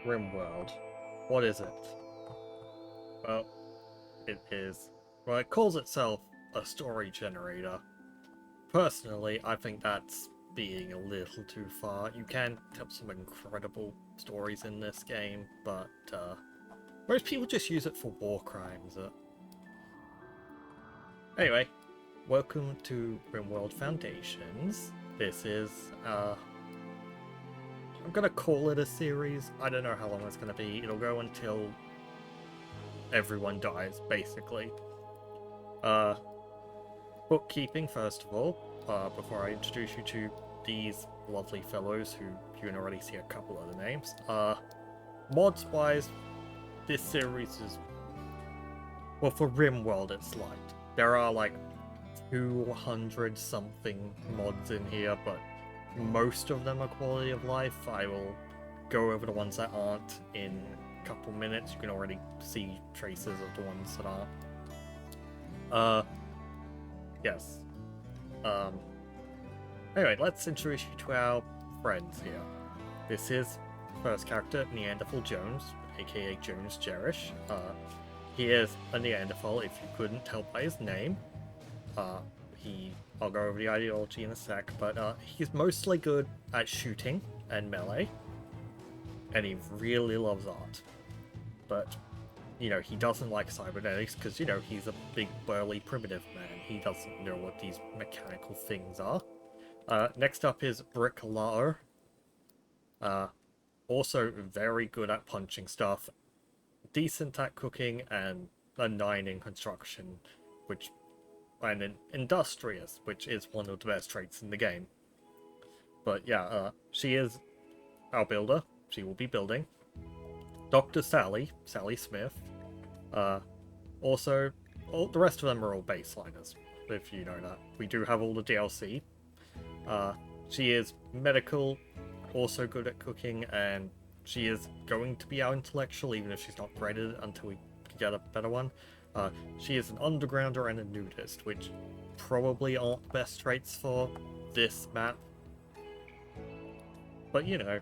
Rimworld. What is it? Well, it calls itself a story generator. Personally, I think that's being a little too far. You can tell some incredible stories in this game, but most people just use it for war crimes. Anyway, welcome to Rimworld Foundations. This is, I'm gonna call it a series. I don't know how long it's gonna be. It'll go until everyone dies, basically. Bookkeeping, first of all, before I introduce you to these lovely fellows who you can already see a couple of the names. Mods-wise, this series is, well, for Rimworld it's light. There are like 200 something mods in here, but most of them are quality of life. I will go over the ones that aren't in a couple minutes. You can already see traces of the ones that aren't. Yes. Anyway, let's introduce you to our friends here. This is first character, Neanderthal Jones, aka Jones Jerish. He is a Neanderthal, if you couldn't tell by his name. I'll go over the ideology in a sec, but he's mostly good at shooting and melee, and he really loves art. But, you know, he doesn't like cybernetics because, you know, he's a big, burly, primitive man. He doesn't know what these mechanical things are. Next up is Bricklayer. Also very good at punching stuff, decent at cooking, and a 9 in construction, and an industrious, which is one of the best traits in the game. But yeah, she is our builder. She will be building. Dr. Sally Smith. Also, the rest of them are all baseliners, if you know that. We do have all the DLC. She is medical, also good at cooking, and she is going to be our intellectual, even if she's not graded until we get a better one. She is an undergrounder and a nudist, which probably aren't the best traits for this map. But you know,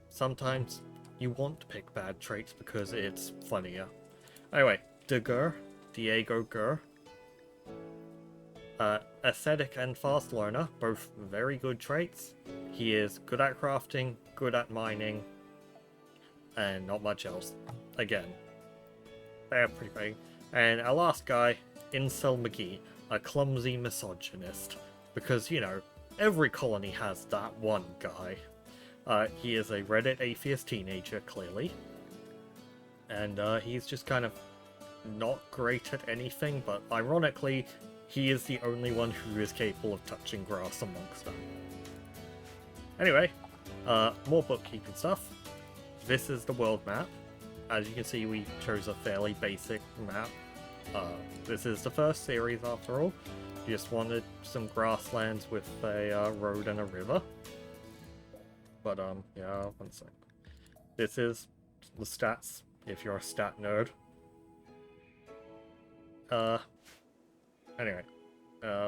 sometimes you want to pick bad traits because it's funnier. Anyway, Diego Gur. Aesthetic and fast learner, both very good traits. He is good at crafting, good at mining, and not much else. Again, they're pretty great. And our last guy, Incel McGee, a clumsy misogynist. Because, you know, every colony has that one guy. He is a Reddit atheist teenager, clearly. And he's just kind of not great at anything, but ironically, he is the only one who is capable of touching grass amongst them. Anyway, more bookkeeping stuff. This is the world map. As you can see, we chose a fairly basic map. This is the first series after all. You just wanted some grasslands with a road and a river. But yeah, one sec. This is the stats, if you're a stat nerd. Anyway,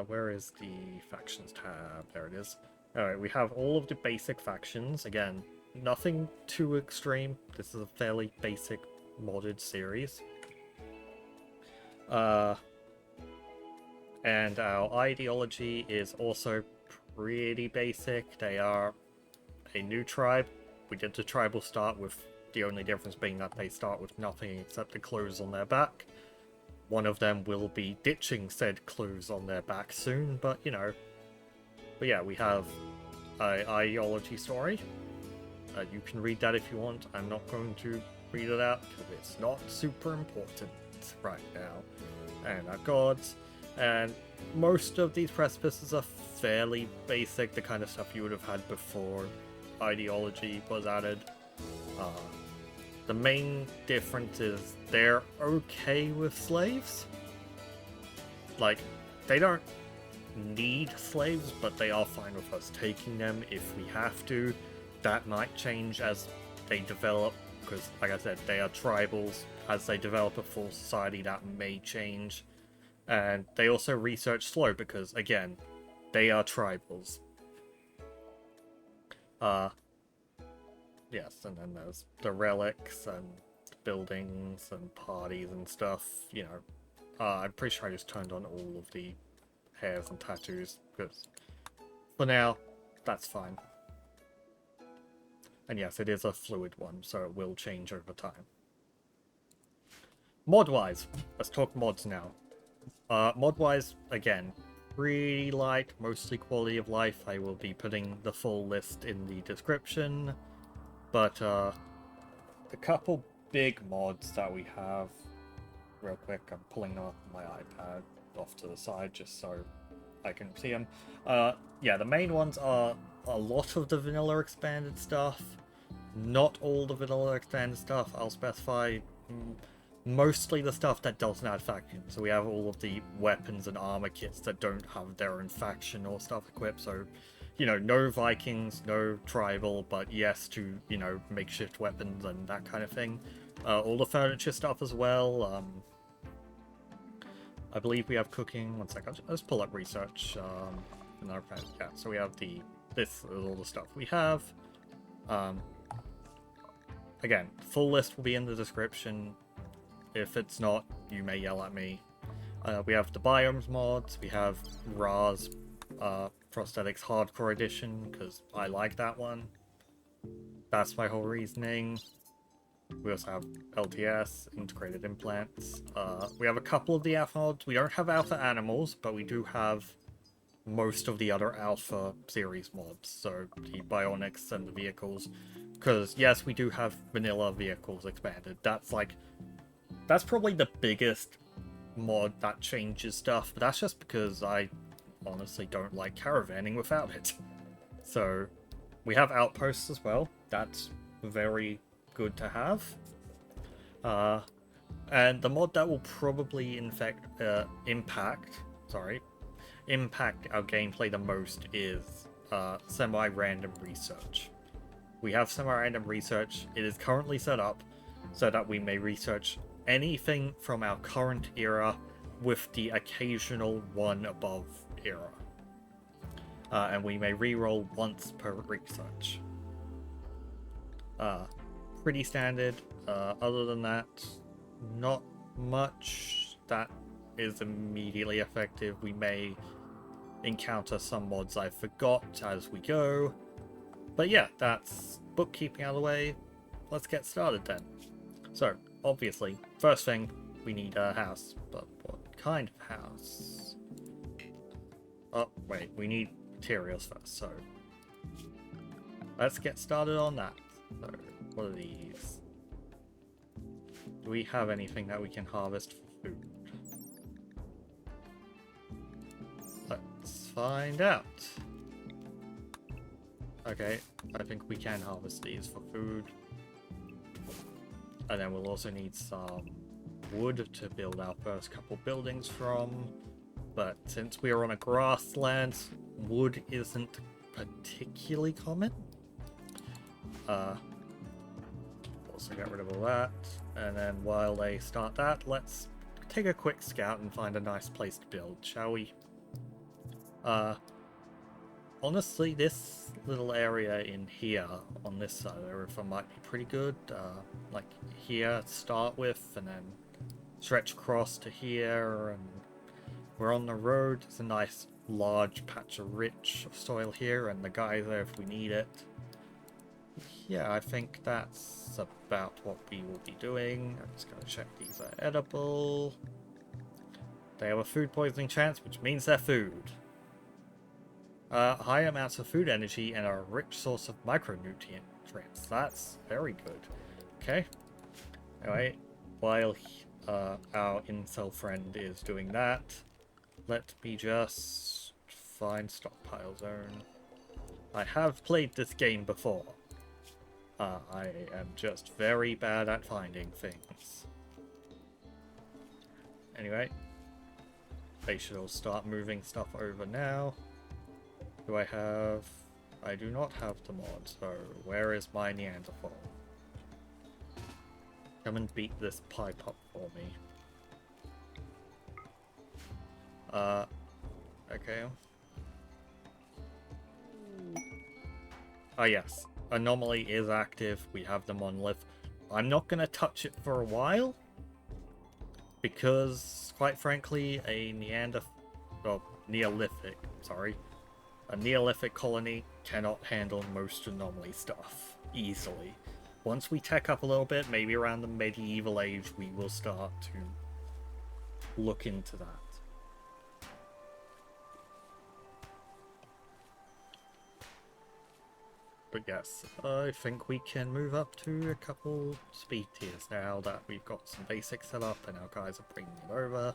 where is the factions tab? There it is. Alright, we have all of the basic factions. Again, nothing too extreme. This is a fairly basic modded series. And our ideology is also pretty basic. They are a new tribe. We did the tribal start, with the only difference being that they start with nothing except the clothes on their back. One of them will be ditching said clothes on their back soon, but you know. But yeah, we have an ideology story. You can read that if you want. I'm not going to read it out because it's not super important right now. And our gods. And most of these precipices are fairly basic, the kind of stuff you would have had before ideology was added. The main difference is they're okay with slaves. Like, they don't need slaves, but they are fine with us taking them if we have to. That might change as they develop, because, like I said, they are tribals. As they develop a full society, that may change. And they also research slow, because, again, they are tribals. yes, and then there's the relics and buildings and parties and stuff, you know. I'm pretty sure I just turned on all of the hairs and tattoos, because for now, that's fine. And yes, it is a fluid one, so it will change over time. Mod-wise, let's talk mods now. Mod-wise, again, pretty light, mostly quality of life. I will be putting the full list in the description, but a couple big mods that we have, real quick, I'm pulling them up on my iPad off to the side just so I can see them. Yeah, the main ones are a lot of the vanilla expanded stuff, not all the vanilla expanded stuff. I'll specify mostly the stuff that doesn't add faction. So we have all of the weapons and armor kits that don't have their own faction or stuff equipped. So, you know, no Vikings, no tribal, but yes to, you know, makeshift weapons and that kind of thing. All the furniture stuff as well. I believe we have cooking. One second, let's pull up research. Yeah, so we have this is all the stuff we have. Again, full list will be in the description. If it's not, you may yell at me. We have the biomes mods. We have Ra's Prosthetics Hardcore Edition, because I like that one. That's my whole reasoning. We also have LTS, Integrated Implants. We have a couple of the alpha mods. We don't have alpha animals, but we do have most of the other alpha series mods. So the bionics and the vehicles. Because, yes, we do have vanilla vehicles expanded. That's probably the biggest mod that changes stuff, but that's just because I honestly don't like caravanning without it. So, we have outposts as well. That's very good to have. And the mod that will probably impact our gameplay the most is semi-random research. We have semi-random research. It is currently set up so that we may research anything from our current era with the occasional one above era. And we may reroll once per research. Pretty standard. Other than that, not much that is immediately effective. We may encounter some mods I forgot as we go. But yeah, that's bookkeeping out of the way. Let's get started then. So, obviously, first thing, we need a house. But what kind of house? Oh, wait, we need materials first, so let's get started on that. So, what are these? Do we have anything that we can harvest for food? Let's find out. Okay, I think we can harvest these for food. And then we'll also need some wood to build our first couple buildings from. But since we are on a grassland, wood isn't particularly common. Also get rid of all that. And then while they start that, let's take a quick scout and find a nice place to build, shall we? Honestly, this little area in here, on this side of the river, might be pretty good. Like here to start with, and then stretch across to here, and we're on the road. It's a nice large patch of rich soil here, and the guys there if we need it. Yeah, I think that's about what we will be doing. I'm just going to check these are edible. They have a food poisoning chance, which means they're food. High amounts of food energy and a rich source of micronutrients. That's very good. Okay. Anyway, while our incel friend is doing that, let me just find stockpile zone. I have played this game before. I am just very bad at finding things. Anyway, they should all start moving stuff over now. Do I have... I do not have the mod, so where is my Neanderthal? Come and beat this pipe up for me. Okay. Oh yes. anomaly is active. We have the monolith. I'm not going to touch it for a while, because, quite frankly, a Neolithic colony cannot handle most anomaly stuff easily. Once we tech up a little bit, maybe around the medieval age, we will start to look into that. But yes, I think we can move up to a couple speed tiers now that we've got some basics set up and our guys are bringing it over.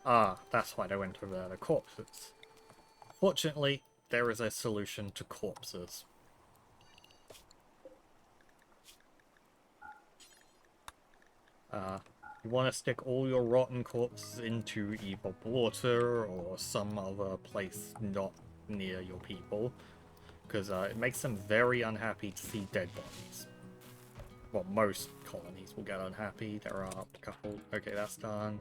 Ah, that's why they went over there, the corpses. Fortunately, there is a solution to corpses. You want to stick all your rotten corpses into either water or some other place not near your people, because it makes them very unhappy to see dead bodies. Well, most colonies will get unhappy. There are a couple. Okay, that's done.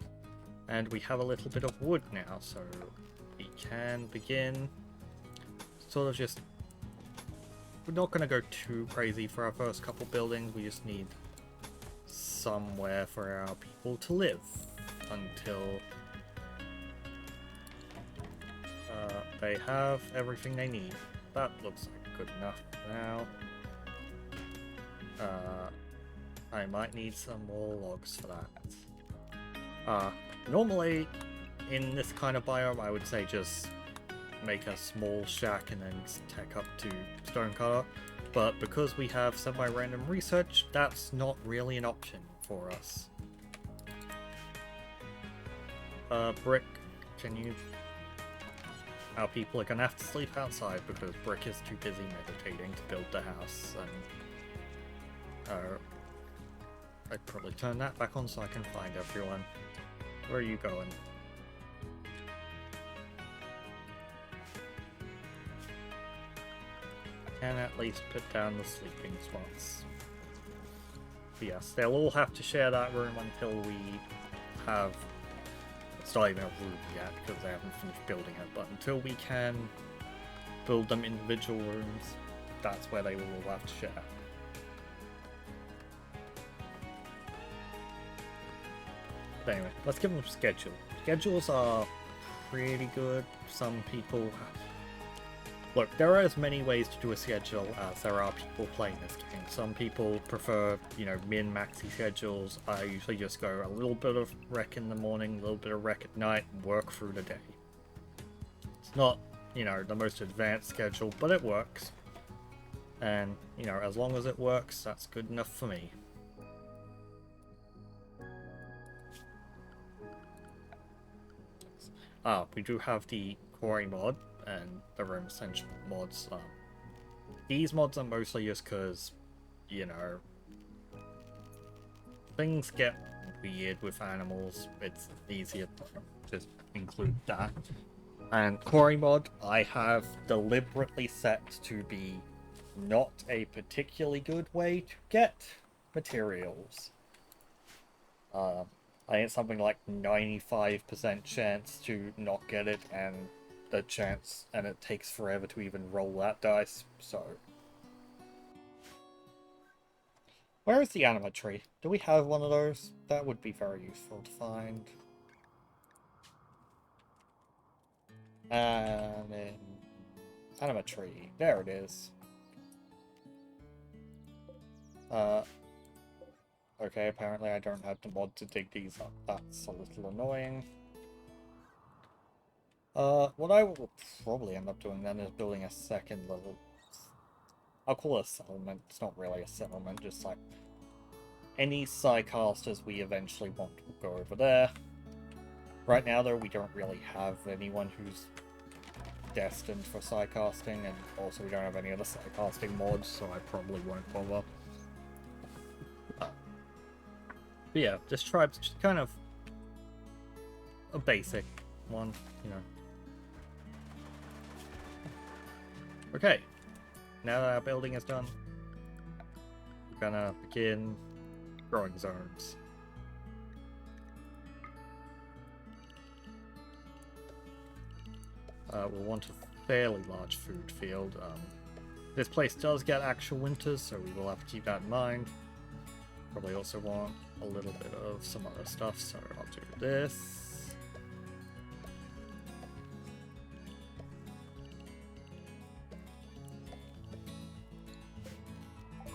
And we have a little bit of wood now, so we can begin sort of just... We're not going to go too crazy for our first couple buildings. We just need somewhere for our people to live until they have everything they need. That looks like good enough now. I might need some more logs for that. Normally in this kind of biome I would say just make a small shack and then tech up to stonecutter, but because we have semi-random research, that's not really an option for us. Brick, can you... Our people are gonna have to sleep outside because Brick is too busy meditating to build the house, and I'd probably turn that back on so I can find everyone. Where are you going? Can at least put down the sleeping spots. But yes, they'll all have to share that room until we have... It's not even a room yet because they haven't finished building it, but until we can build them individual rooms, that's where they will all have to share. But anyway, let's give them a schedule. Schedules are pretty good. Some people... Look, there are as many ways to do a schedule as there are people playing this game. Some people prefer, you know, min-maxy schedules. I usually just go a little bit of rec in the morning, a little bit of rec at night, and work through the day. It's not, you know, the most advanced schedule, but it works. And, you know, as long as it works, that's good enough for me. We do have the quarry mod and the room essential mods. These mods are mostly just because, you know, things get weird with animals. It's easier to just include that. And quarry mod, I have deliberately set to be not a particularly good way to get materials. I think it's something like 95% chance to not get it, and the chance, and it takes forever to even roll that dice, so... Where is the anima tree? Do we have one of those? That would be very useful to find. And then... Anima tree. There it is. Okay, apparently I don't have the mod to dig these up. That's a little annoying. What I will probably end up doing then is building a second level... I'll call it a settlement. It's not really a settlement, just like... Any psycasters we eventually want will go over there. Right now, though, we don't really have anyone who's destined for psycasting, and also we don't have any other psycasting mods, so I probably won't bother. But yeah, this tribe's just kind of a basic one, you know. Okay, now that our building is done, we're gonna begin growing zones. We'll want a fairly large food field. This place does get actual winters, so we will have to keep that in mind. Probably also want a little bit of some other stuff, so I'll do this.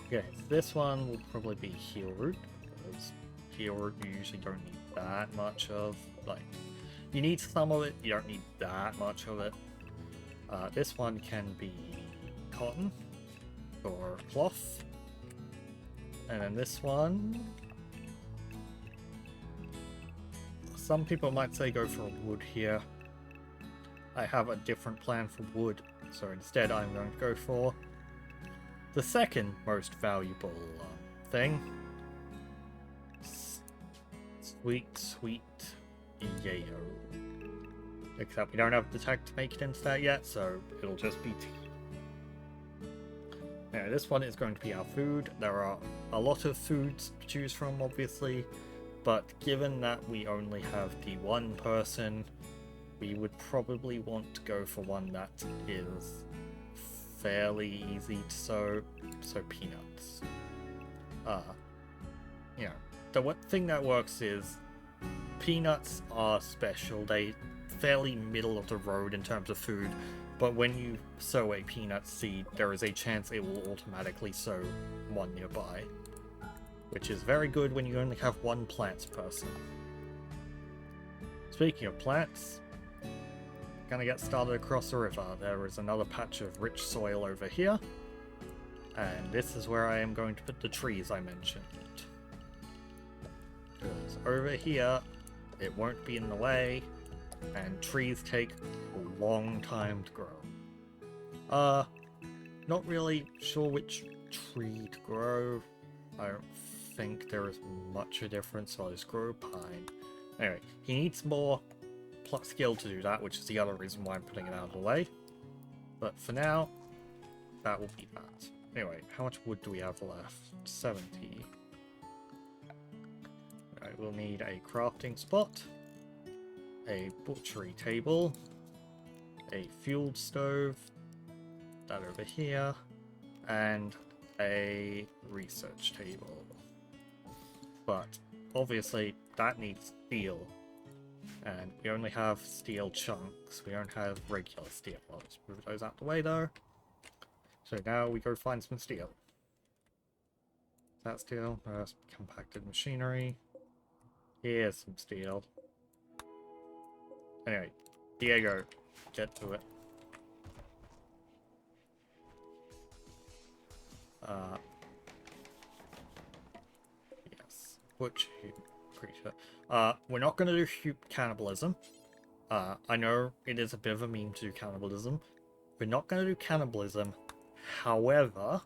Okay, this one will probably be heel root, because heel root you usually don't need that much of. Like, you need some of it, you don't need that much of it. This one can be cotton or cloth. And then this one, some people might say go for wood here. I have a different plan for wood, so instead I'm going to go for the second most valuable thing. Sweet yayo. Except we don't have the tech to make it into that yet, so it'll just be tea. Now, this one is going to be our food. There are a lot of foods to choose from, obviously, but given that we only have the one person, we would probably want to go for one that is fairly easy to sow, so peanuts. You know, the one thing that works is peanuts are special. They fairly middle of the road in terms of food, but when you sow a peanut seed, there is a chance it will automatically sow one nearby, which is very good when you only have one plants person. Speaking of plants, gonna get started across the river. There is another patch of rich soil over here, and this is where I am going to put the trees I mentioned. Because over here, it won't be in the way, and trees take a long time to grow. Not really sure which tree to grow. I don't think there is much of a difference, so I'll just grow pine. Anyway, he needs more skill to do that, which is the other reason why I'm putting it out of the way. But for now, that will be that. Anyway, how much wood do we have left? 70. Alright, we'll need a crafting spot, a butchery table, a fuel stove, that over here, and a research table. But obviously that needs steel, and we only have steel chunks, we don't have regular steel. I'll just move those out the way though. So now we go find some steel. Is that steel? That's compacted machinery. Here's some steel. Anyway, Diego, get to it. Yes, butch creature. We're not going to do cannibalism. I know it is a bit of a meme to do cannibalism. We're not going to do cannibalism. However,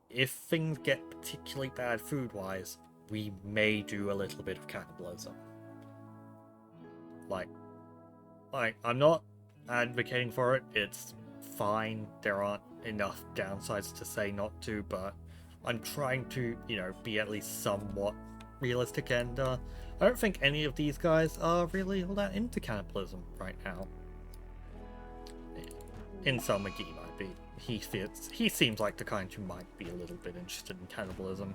if things get particularly bad food-wise, we may do a little bit of cannibalism. Like, I'm not advocating for it. It's fine. There aren't enough downsides to say not to, but I'm trying to, you know, be at least somewhat realistic, and I don't think any of these guys are really all that into cannibalism right now. Incel McGee might be. He seems like the kind who might be a little bit interested in cannibalism.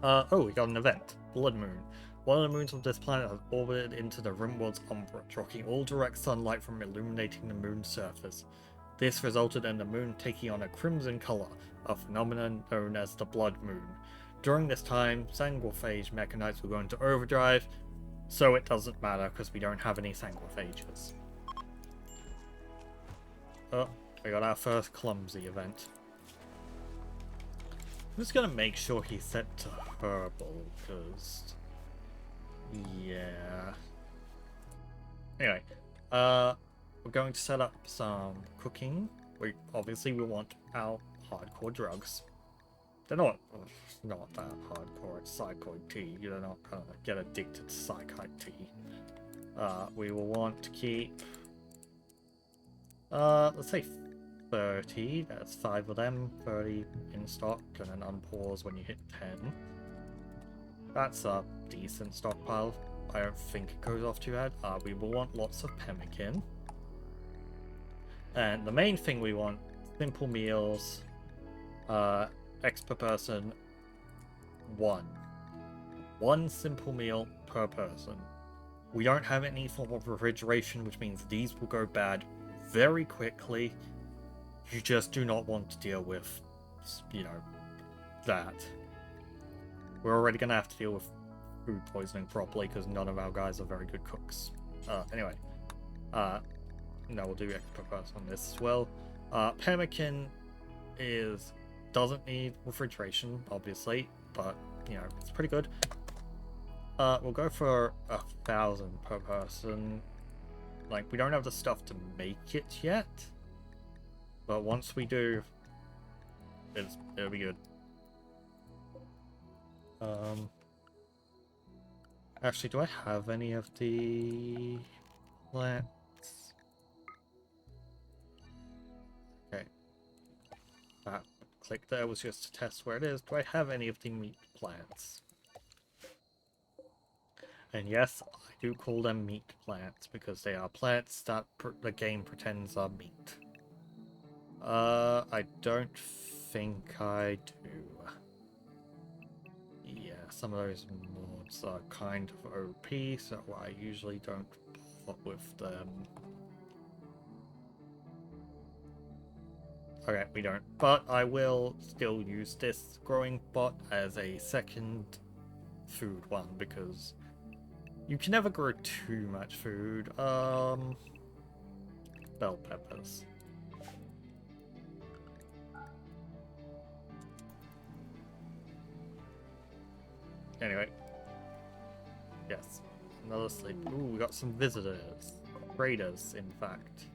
Oh, we got an event. Blood Moon. One of the moons of this planet has orbited into the Rimworld's umbrage, blocking all direct sunlight from illuminating the moon's surface. This resulted in the moon taking on a crimson color, a phenomenon known as the Blood Moon. During this time, sanguiphage mechanites will go into overdrive, so it doesn't matter because we don't have any sanguiphages. Oh, we got our first clumsy event. I'm just gonna make sure he's set to herbal, because yeah. Anyway, we're going to set up some cooking. We want our hardcore drugs. They're not that hardcore. It's psychoid tea. You're not gonna get addicted to psychoid tea. We will want to keep let's say 30. That's 5 of them. 30 in stock, and then unpause when you hit 10. That's a decent stockpile. I don't think it goes off too bad. We will want lots of pemmican. And the main thing we want, simple meals, X per person, one simple meal per person. We don't have any form of refrigeration, which means these will go bad very quickly. You just do not want to deal with, you know, that. We're already going to have to deal with food poisoning properly because none of our guys are very good cooks. Anyway, now we'll do X per person on this as well. Pemmican doesn't need refrigeration, obviously, but, you know, it's pretty good. We'll go for 1,000 per person. Like, we don't have the stuff to make it yet, but once we do, it'll be good. Actually, do I have any of the plants? Okay. That click there was just to test where it is. Do I have any of the meat plants? And yes, I do call them meat plants because they are plants that the game pretends are meat. I don't think I do. Yeah, some of those mods are kind of OP, so I usually don't bother with them. Okay, we don't. But I will still use this growing bot as a second food one because you can never grow too much food. Bell peppers. Anyway. Yes. Another sleep. Ooh, we got some visitors. Raiders, in fact.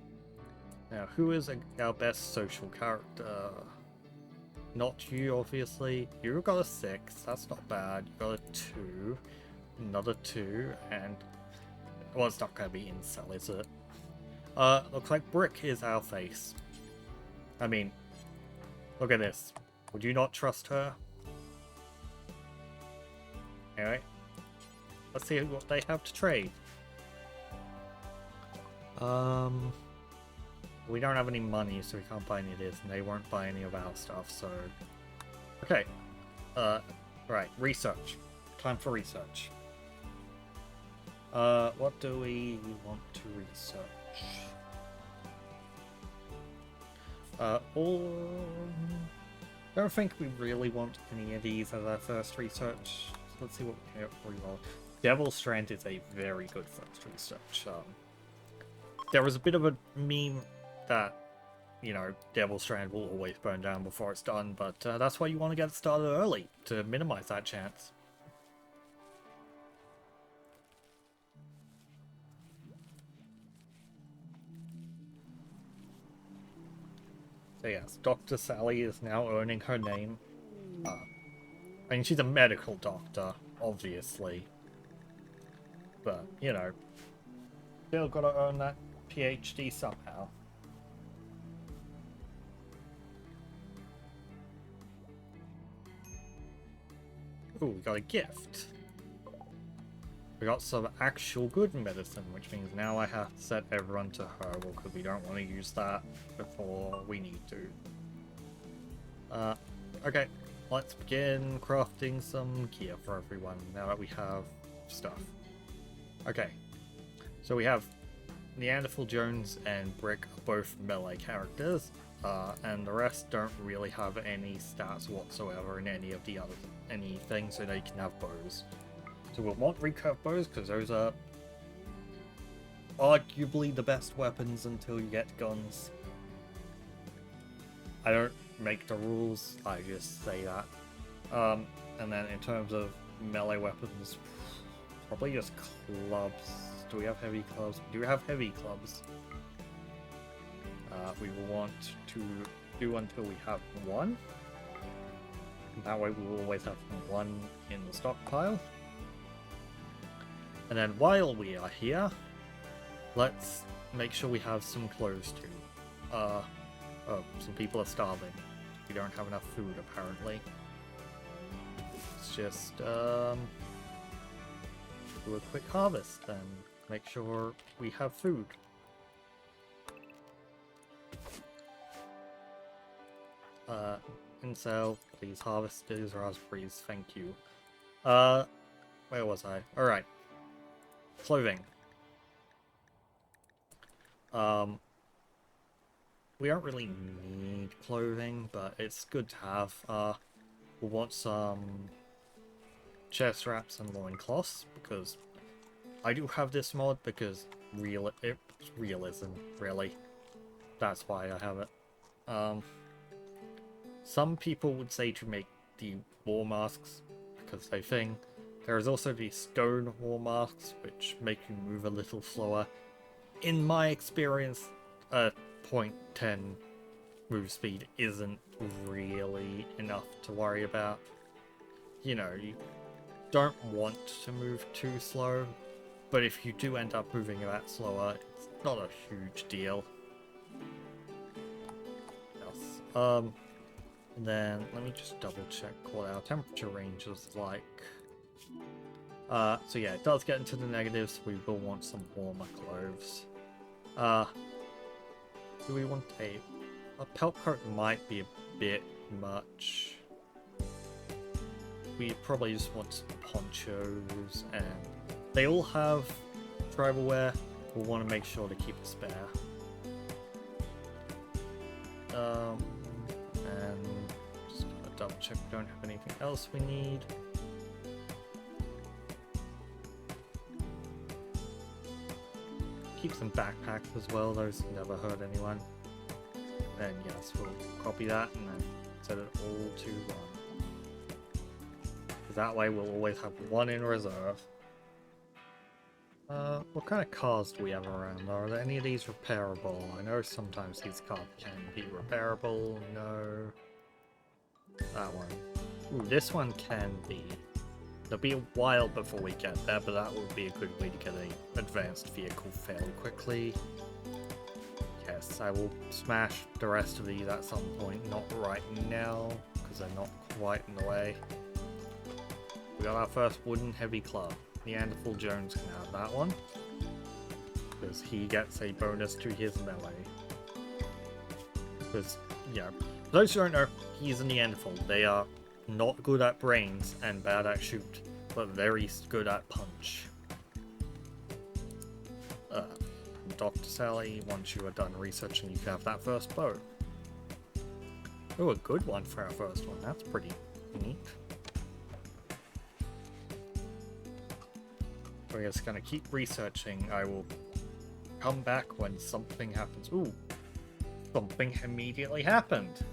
Now, who is our best social character? Not you, obviously. You got a 6. That's not bad. You got a 2. Another 2. And... well, it's not going to be incel, is it? Looks like Brick is our face. I mean, look at this. Would you not trust her? Anyway, let's see what they have to trade. We don't have any money, so we can't buy any of this, and they won't buy any of our stuff, so... okay. Right, research. Time for research. What do we want to research? I don't think we really want any of these as our first research. So let's see what we can get for you all. Devil Strand is a very good first research. There was a bit of a meme that, you know, Devil Strand will always burn down before it's done, but that's why you want to get it started early, to minimize that chance. So yes, Dr. Sally is now earning her name. I mean, she's a medical doctor, obviously. But, you know, still gotta earn that PhD somehow. Ooh, we got a gift. We got some actual good medicine, which means now I have to set everyone to herbal because we don't want to use that before we need to. Okay, let's begin crafting some gear for everyone now that we have stuff. Okay, so we have Neanderthal Jones and Brick are both melee characters, and the rest don't really have any stats whatsoever in any of the other anything, so they can have bows. So we'll want recurve bows because those are arguably the best weapons until you get guns. I don't make the rules, I just say that. And then in terms of melee weapons, probably just clubs. Do we have heavy clubs? We do have heavy clubs. We will want to do until we have one. That way we will always have one in the stockpile. And then while we are here, let's make sure we have some clothes too. Oh, some people are starving. We don't have enough food apparently. Let's just do a quick harvest and make sure we have food. Incel, please harvest those raspberries, thank you. Where was I? Alright. Clothing. We don't really need clothing, but it's good to have. We'll want some chest wraps and loincloths, because I do have this mod, because it's realism, really. That's why I have it. Some people would say to make the war masks, because they think. There is also the stone war masks, which make you move a little slower. In my experience, 0.10 move speed isn't really enough to worry about. You know, you don't want to move too slow, but if you do end up moving that slower, it's not a huge deal. Yes. And then let me just double check what our temperature range is like. So yeah, it does get into the negatives. We will want some warmer clothes. Do we want a pelt coat? Might be a bit much. We probably just want some ponchos, and they all have tribal wear. We'll want to make sure to keep a spare. And just gonna double check we don't have anything else we need. Keep some backpacks as well, those never hurt anyone. Then yes, we'll copy that and then set it all to 1. Because that way we'll always have 1 in reserve. What kind of cars do we have around? Are there any of these repairable? I know sometimes these cars can be repairable. No. That one. Ooh, this one can be. It'll be a while before we get there, but that would be a good way to get an advanced vehicle fairly quickly. Yes, I will smash the rest of these at some point, not right now, because they're not quite in the way. We got our first wooden heavy club. Neanderthal Jones can have that one, because he gets a bonus to his melee. Because, yeah, for those who don't know, he's a Neanderthal. They are not good at brains and bad at shoot, but very good at punch. Dr. Sally, once you are done researching, you can have that first bow. Oh, a good one for our first one. That's pretty neat. We're just gonna keep researching. I will come back when something happens. Ooh, something immediately happened.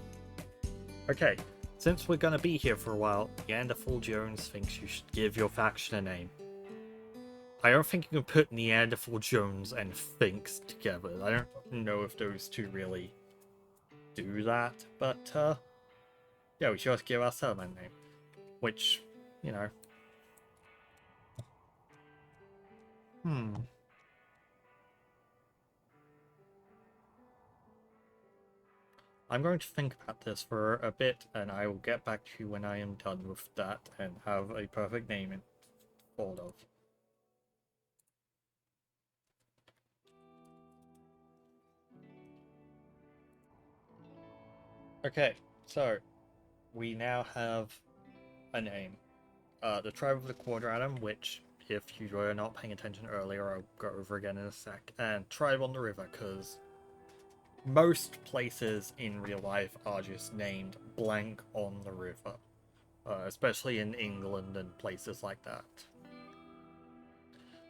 Okay. Since we're going to be here for a while, Neanderthal Jones thinks you should give your faction a name. I don't think you can put Neanderthal Jones and Finks together. I don't know if those two really do that, but yeah, we should just give ourselves a name. Which, you know. I'm going to think about this for a bit, and I will get back to you when I am done with that and have a perfect name in thought of. Okay, so we now have a name. The Tribe of the Quadratum, which, if you were not paying attention earlier, I'll go over again in a sec, and Tribe on the River, because most places in real life are just named blank on the river, especially in England and places like that.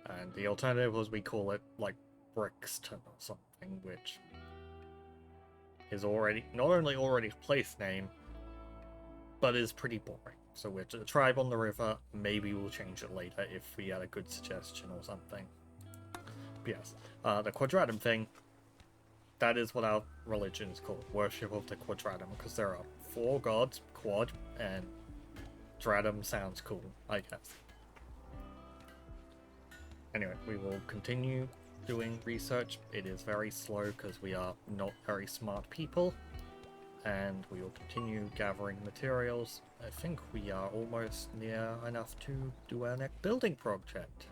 And the alternative was we call it like Brixton or something, which is already not only already a place name, but is pretty boring. So we're the Tribe on the River. Maybe we'll change it later if we had a good suggestion or something. But yes, the Quadratum thing. That is what our religion is called, worship of the Quadratum, because there are 4 gods, Quad, and Dratum sounds cool, I guess. Anyway, we will continue doing research. It is very slow because we are not very smart people, and we will continue gathering materials. I think we are almost near enough to do our next building project.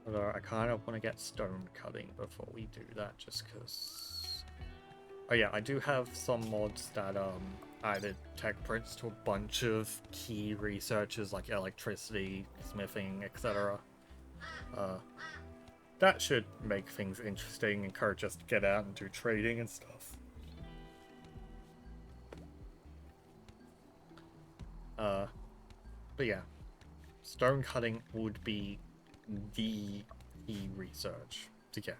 Although I kind of want to get stone cutting before we do that, just because Oh yeah, I do have some mods that added tech prints to a bunch of key researches like electricity, smithing, etc. That should make things interesting, encourage us to get out and do trading and stuff. But yeah, stone cutting would be the key research to get.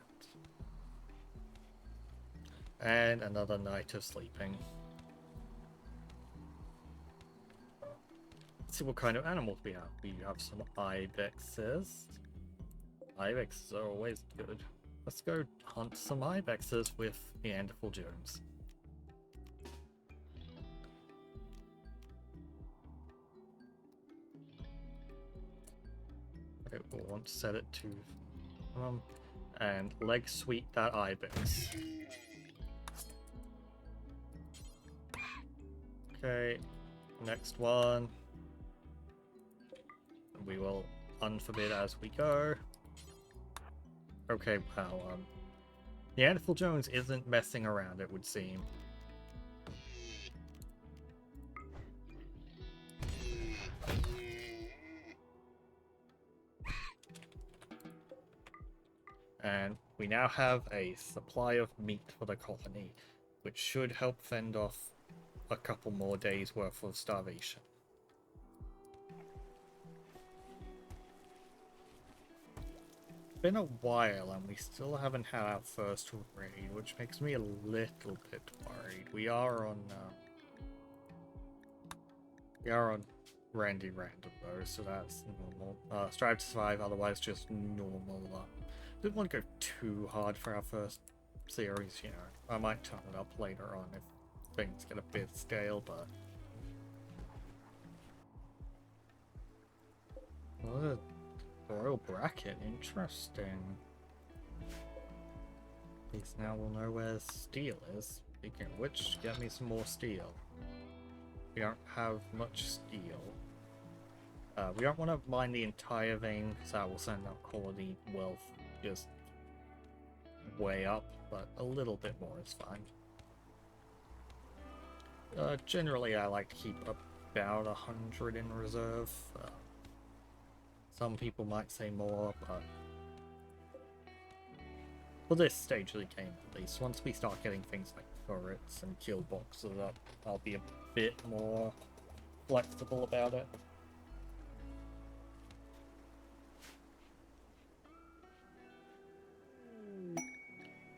And another night of sleeping. Let's see what kind of animals we have. We have some ibexes. Ibexes are always good. Let's go hunt some ibexes with Neanderthal Jones. Okay, we'll want to set it to and leg sweep that ibex. Okay, next one. We will unforbid as we go. Okay, wow, Neanderthal Jones isn't messing around, it would seem. And we now have a supply of meat for the colony, which should help fend off a couple more days worth of starvation. Been a while and we still haven't had our first raid, which makes me a little bit worried. We are on Randy Random though, so that's normal. Strive to survive, otherwise just normal. Didn't want to go too hard for our first series, you know. I might turn it up later on if things get a bit stale, but what a royal bracket, interesting. At least now we'll know where steel is. Speaking of which, get me some more steel. We don't have much steel. We don't want to mine the entire vein because that will send our colony wealth just way up, but a little bit more is fine. Generally, I like to keep about 100 in reserve. Some people might say more, but for this stage of the game at least, once we start getting things like turrets and kill boxes up, I'll be a bit more flexible about it.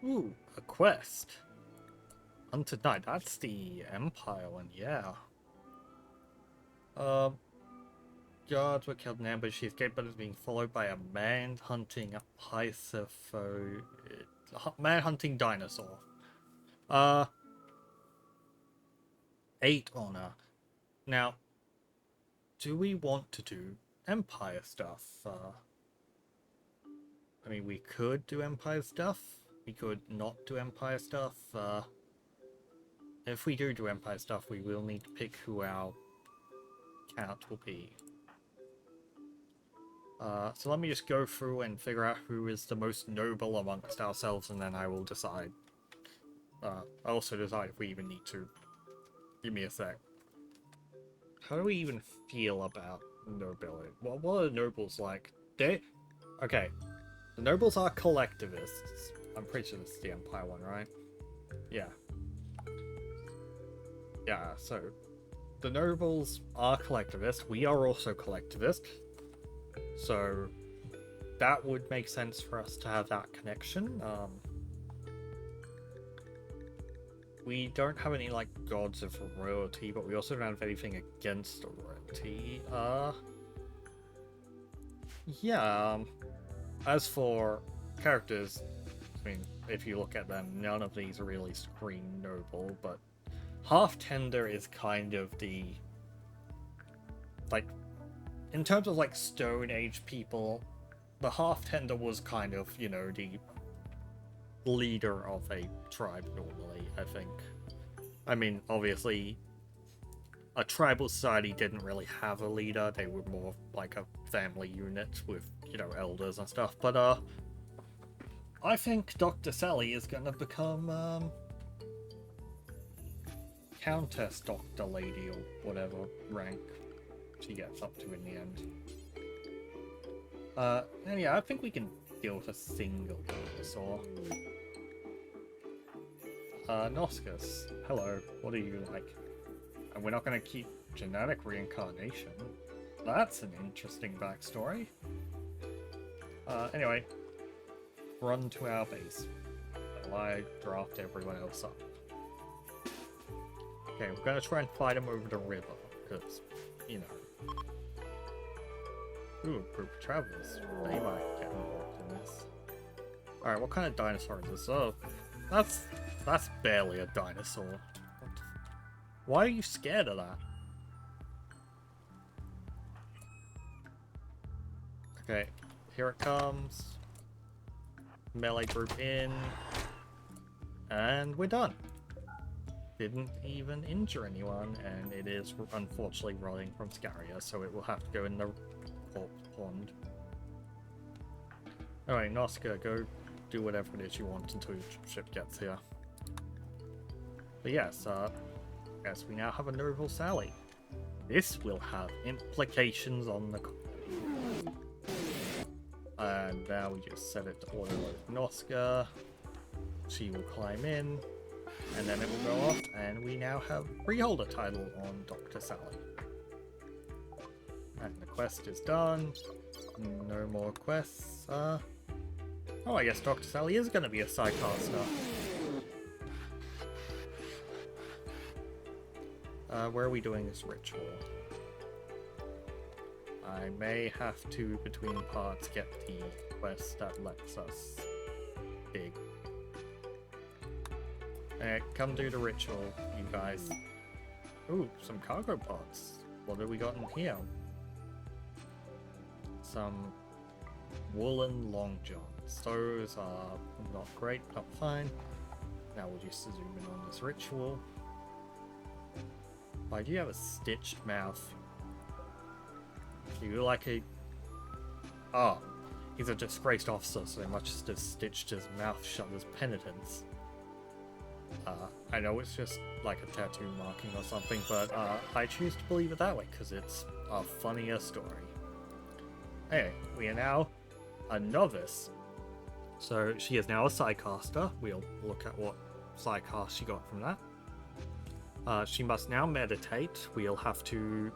Ooh, a quest. Hunted Knight, that's the Empire one, yeah. Guards were killed in ambush. She escaped, but is being followed by a man-hunting man-hunting dinosaur. 8 honor. Now, do we want to do Empire stuff? I mean, we could do Empire stuff. We could not do Empire stuff. If we do Empire stuff, we will need to pick who our count will be. So let me just go through and figure out who is the most noble amongst ourselves, and then I will decide. I also decide if we even need to. Give me a sec. How do we even feel about nobility? What are the nobles like? Okay. The nobles are collectivists. I'm pretty sure this is the Empire one, right? Yeah. Yeah, so the nobles are collectivist. We are also collectivist. So that would make sense for us to have that connection. We don't have any, like, gods of royalty, but we also don't have anything against royalty. Yeah, as for characters, I mean, if you look at them, none of these really scream noble, but Half-Tender is kind of the, like, in terms of, like, Stone Age people, the Half-Tender was kind of, you know, the leader of a tribe normally, I think. I mean, obviously, a tribal society didn't really have a leader. They were more like a family unit with, you know, elders and stuff. But, I think Dr. Sally is gonna become, Countess Dr. Lady or whatever rank she gets up to in the end. And yeah, I think we can deal with a single dinosaur. Noscus, hello, what are you like? And we're not going to keep genetic reincarnation. That's an interesting backstory. Anyway, run to our base while I draft everyone else up. Okay, we're going to try and fight them over the river, because, you know. Ooh, a group of travelers. They might get involved in this. Alright, what kind of dinosaur is this? Oh, that's barely a dinosaur. Why are you scared of that? Okay, here it comes. Melee group in. And we're done. Didn't even injure anyone, and it is unfortunately rotting from Scaria, so it will have to go in the corpse pond. Alright, Noska, go do whatever it is you want until your ship gets here. But yes, yes, we now have a Noble Sally. This will have implications on the... And now we just set it to auto-load Noska. She will climb in, and then it will go off, and we now have freeholder title on Dr. Sally. And the quest is done. No more quests. Oh, I guess Dr. Sally is going to be a sidecaster. Where are we doing this ritual? I may have to, between parts, get the quest that lets us dig. Alright, come do the ritual, you guys. Ooh, some cargo pods. What have we got in here? Some woolen long johns. Those are not great, but fine. Now we'll just zoom in on this ritual. Why do you have a stitched mouth? You like a... Oh, he's a disgraced officer, so they must have stitched his mouth shut as penitence. I know it's just like a tattoo marking or something, but I choose to believe it that way, because it's a funnier story. Anyway, we are now a novice. So she is now a sidecaster. We'll look at what sidecast she got from that. She must now meditate. We'll have to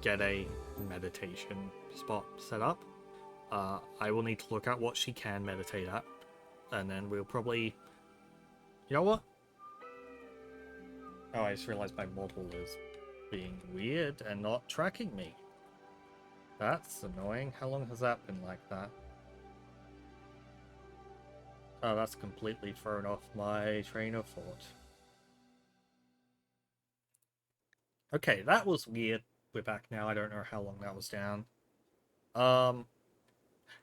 get a meditation spot set up. I will need to look at what she can meditate at, and then we'll probably... You know what? Oh, I just realized my model is being weird and not tracking me. That's annoying. How long has that been like that? Oh, that's completely thrown off my train of thought. Okay, that was weird. We're back now. I don't know how long that was down.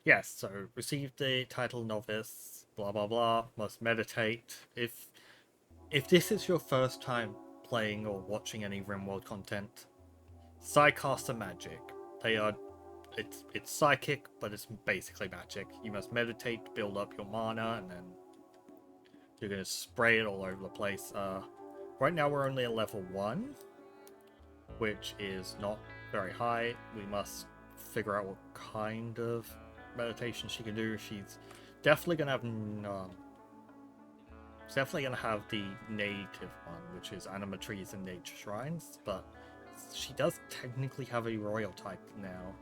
Yes, so received the title novice, blah blah blah, must meditate. If this is your first time playing or watching any Rimworld content, Psycasts are magic. They are... It's psychic, but it's basically magic. You must meditate to build up your mana, and then you're going to spray it all over the place. Right now we're only at level 1, which is not very high. We must figure out what kind of meditation she can do. She's definitely going to have... She's definitely going to have the native one, which is animatries and nature shrines, but she does technically have a royal type now,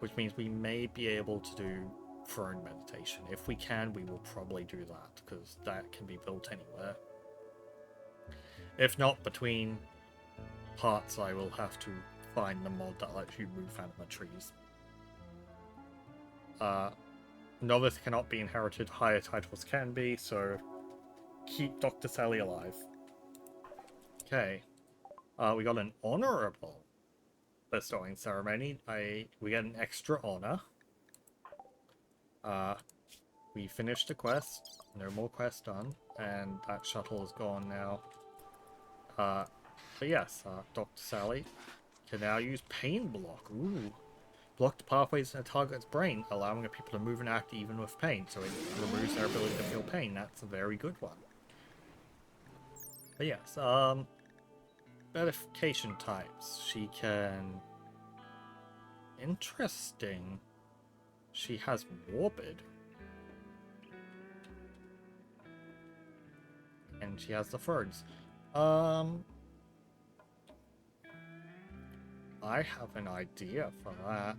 which means we may be able to do throne meditation. If we can, we will probably do that, because that can be built anywhere. If not, between parts I will have to find the mod that lets you move animatries. Novice cannot be inherited, higher titles can be, so keep Dr. Sally alive. Okay. We got an honorable bestowing ceremony. We get an extra honor. We finished the quest. No more quests done. And that shuttle is gone now. But yes, Dr. Sally can now use Pain Block. Ooh. Blocked pathways in a target's brain, allowing a people to move and act even with pain. So it removes their ability to feel pain. That's a very good one. But yes, Edification types. She can... Interesting. She has morbid. And she has the ferns. I have an idea for that.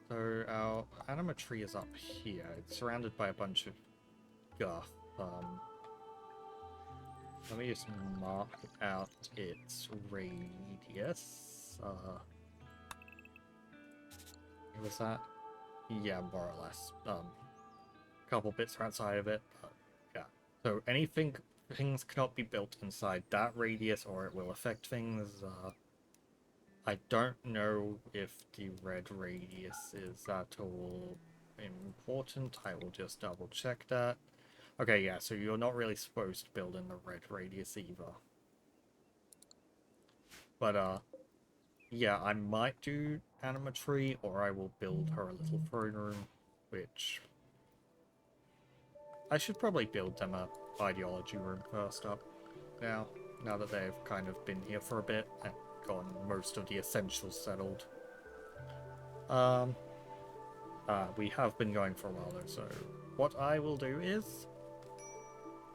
So our anima tree is up here. It's surrounded by a bunch of guff. Let me just mark out its radius. Was that? Yeah, more or less. Couple bits are outside of it, but yeah. So things cannot be built inside that radius, or it will affect things. I don't know if the red radius is at all important. I will just double check that. Okay, yeah, so you're not really supposed to build in the red radius either. But, yeah, I might do anima tree, or I will build her a little throne room, which... I should probably build them a ideology room first up now that they've kind of been here for a bit and gotten most of the essentials settled. We have been going for a while though, so what I will do is...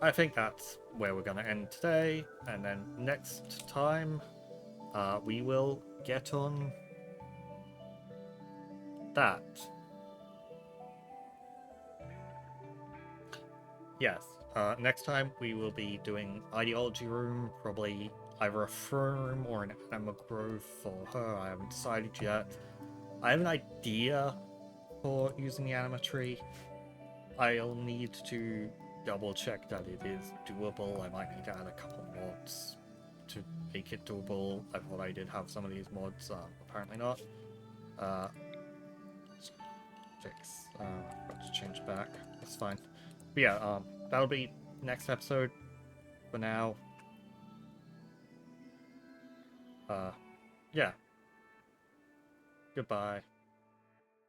I think that's where we're going to end today, and then next time we will get on that. Yes, next time we will be doing ideology room, probably either a throne room or an anima grove for her. I haven't decided yet. I have an idea for using the anima tree. I'll need to double check that it is doable. I might need to add a couple mods to make it doable. I thought I did have some of these mods, apparently not. Fix. I've got to change back. That's fine. But yeah, that'll be next episode. For now. Yeah. Goodbye.